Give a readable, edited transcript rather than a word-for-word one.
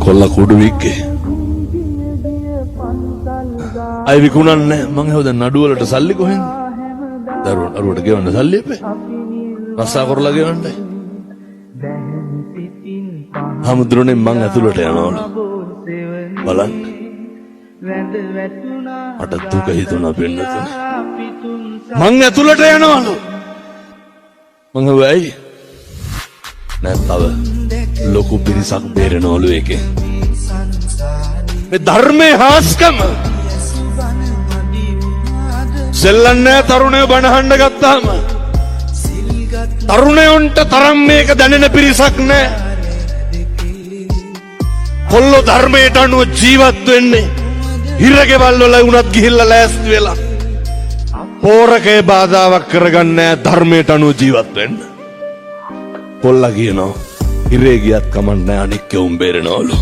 කොල්ල කුඩු වික්කේ අය විකුණන්නේ මං හවද නඩුවලට සල්ලි කොහෙන්ද දරුවට ගෙවන්න සල්ලි එපේ රස්සා කරලා ගෙවන්නයි හමුදුරනේ මං ඇතුළට යනවලු බලන්න මට දුක හිතුණා පින්නතුනේ මං ඇතුළට යනවලු මං වෙයි නෑ තව ලොකු පිරිසක් බේරෙනවලු ඒකේ මේ ධර්මයේ හාස්කම සෙල්ලන්නේ තරුණයෝ බණහඬ ගත්තාම තරුණයන්ට තරම් මේක දැනෙන පිරිසක් නෑ කොල්ලෝ ධර්මයට අනුව ජීවත් වෙන්නේ හිරගෙවල් වල වුණත් ගිහිල්ලා ලෑස්ති වෙලා පෝරකේ බාධාවක් කරගන්නේ ධර්මයට අනුව ජීවත් වෙන්න කොල්ලා කියනවා හිරේ ගියත් කමක් නෑ අනික් කෙවුම් බේරෙනවලු